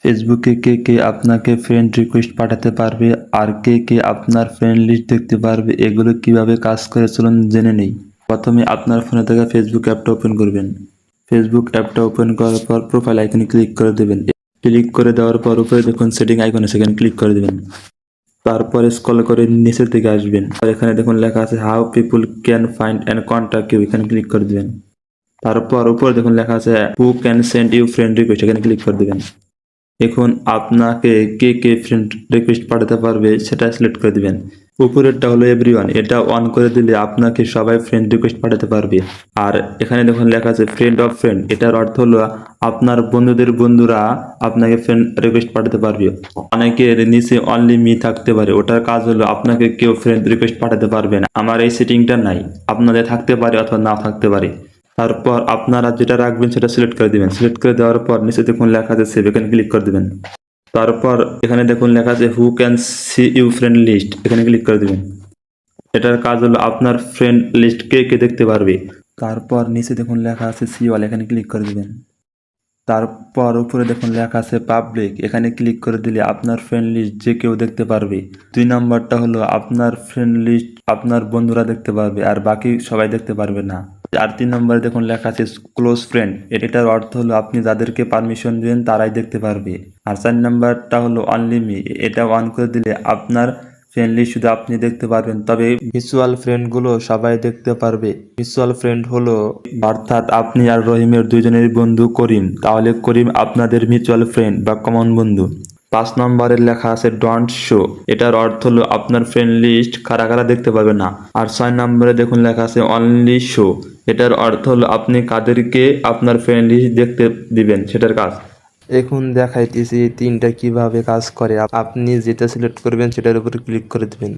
ফেসবুকে কে কে আপনাকে friend request পাঠাতে পারবে আর কে কে আপনার ফ্রেন্ড লিস্ট দেখতে পারবে, এগুলো কিভাবে কাজ করে চলুন জেনে নেই। প্রথমে আপনার ফোনে থাকা ফেসবুক অ্যাপটা ওপেন করবেন। ফেসবুক অ্যাপটা ওপেন করার পর প্রোফাইল আইকনে ক্লিক করে দেবেন। ক্লিক করে দেওয়ার পর উপরে দেখুন সেটিং আইকনে, সেখানে ক্লিক করে দেবেন। তারপরে স্ক্রল করে নিচের দিকে আসবেন আর এখানে দেখুন লেখা আছে how people can find and contact you, এখানে ক্লিক করে দেবেন। তারপর উপরে দেখুন লেখা আছে who can send you friend request, এখানে ক্লিক করে দেবেন। এখন আপনাকে কে কে ফ্রেন্ড রিকোয়েস্ট পাঠাতে পারবে সেটা সিলেক্ট করে দিবেন। উপরেরটা হলো এভরিওয়ান, এটা অন করে দিলে আপনাকে সবাই ফ্রেন্ড রিকোয়েস্ট পাঠাতে পারবে। আর এখানে দেখুন লেখা আছে ফ্রেন্ড অফ ফ্রেন্ড, এটার অর্থ হলো আপনার বন্ধুদের বন্ধুরা আপনাকে ফ্রেন্ড রিকোয়েস্ট পাঠাতে পারবে। অনেকের নিচে অনলি মি থাকতে পারে, ওটার কাজ হলো আপনাকে কেউ ফ্রেন্ড রিকোয়েস্ট পাঠাতে পারবে না। আমার এই সেটিংটা নাই, আপনাদের থাকতে পারে অথবা নাও থাকতে পারে। তারপর আপনারা যেটা রাখবেন সেটা সিলেক্ট করে দিবেন। সিলেক্ট করে দেওয়ার পর নিচে দেখুন লেখা আছে সেভ, এখানে ক্লিক করে দিবেন। তারপর এখানে দেখুন লেখা আছে who can see you friend list, এখানে ক্লিক করে দিবেন। এটার কাজ হলো আপনার ফ্রেন্ড লিস্ট কে কে দেখতে পারবে। তারপর নিচে দেখুন লেখা আছে সি অল, এখানে ক্লিক করে দিবেন। তারপর উপরে দেখুন লেখা আছে পাবলিক, এখানে ক্লিক করে দিলে আপনার ফ্রেন্ড লিস্ট যে কেউ দেখতে পারবে। 2 নম্বরটা হলো আপনার ফ্রেন্ড লিস্ট আপনার বন্ধুরা দেখতে পারবে আর বাকি সবাই দেখতে পারবে না। আর 3 নম্বরে দেখুন লেখা আছে ক্লোজ ফ্রেন্ড, এটার অর্থ হলো আপনি যাদেরকে পারমিশন দিবেন তারাই দেখতে পারবে। আর 4 নম্বরটা হলো অনলি মি, এটা অন করে দিলে আপনার ফ্রেন্ড লিস্ট শুধু আপনি দেখতে পারবেন, তবে মিউচুয়াল ফ্রেন্ডগুলো সবাই দেখতে পারবে। মিউচুয়াল ফ্রেন্ড হলো অর্থাৎ আপনি আর রহিমের দুইজনের বন্ধু করিম, তাহলে করিম আপনাদের মিউচুয়াল ফ্রেন্ড বা কমন বন্ধু। 5 নম্বরে লেখা আছে ডোন্ট শো, এটার অর্থ হলো আপনার ফ্রেন্ড লিস্ট কারা কারা দেখতে পারবে না। আর 6 নম্বরে দেখুন লেখা আছে অনলি শো, এটার অর্থ হলো আপনি কাদেরকে আপনার ফ্রেন্ড লিস্ট দেখতে দিবেন সেটার কাজ। এখন দেখাইতেছি এই 3টা কিভাবে কাজ করে। আপনি যেটা সিলেক্ট করবেন সেটার উপরে ক্লিক করে দিবেন।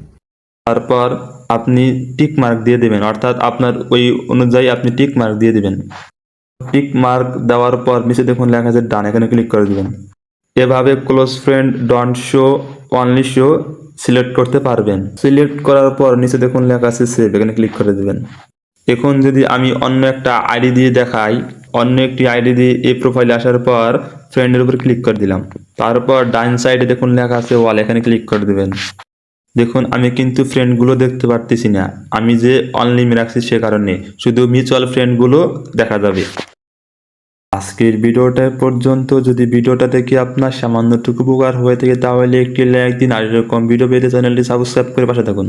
তারপর আপনি টিক মার্ক দিয়ে দিবেন, অর্থাৎ আপনার ওই অনুযায়ী আপনি টিক মার্ক দিয়ে দিবেন। টিক মার্ক দেওয়ার পর নিচে দেখুন লেখা আছে ডান, এখানে ক্লিক করে দিবেন। এভাবে close friend, don't show, only show select করতে পারবেন। সিলেক্ট করার পর নিচে দেখুন লেখা আছে সেভ, এখানে ক্লিক করে দিবেন। এখন যদি আমি অন্য একটা আইডি দিয়ে দেখাই, অন্য একটি আইডি দিয়ে এই প্রোফাইলে আসার পর ফ্রেন্ডের উপর ক্লিক করে দিলাম। তারপর ডান সাইডে দেখুন লেখা আছে ওয়াল, এখানে ক্লিক করে দিবেন। দেখুন আমি কিন্তু ফ্রেন্ডগুলো দেখতে পারতেছি না, আমি যে অনলিমি রাখছি সে কারণে শুধু মিউচুয়াল ফ্রেন্ডগুলো দেখা যাবে। আজকের ভিডিওটা পর্যন্ত। যদি ভিডিওটা দেখে আপনার সামান্যটুকু উপকার হয়ে থাকে তাহলে একটি লাইক দিন আর এরকম ভিডিও পেতে চ্যানেলটি সাবস্ক্রাইব করে পাশে থাকুন।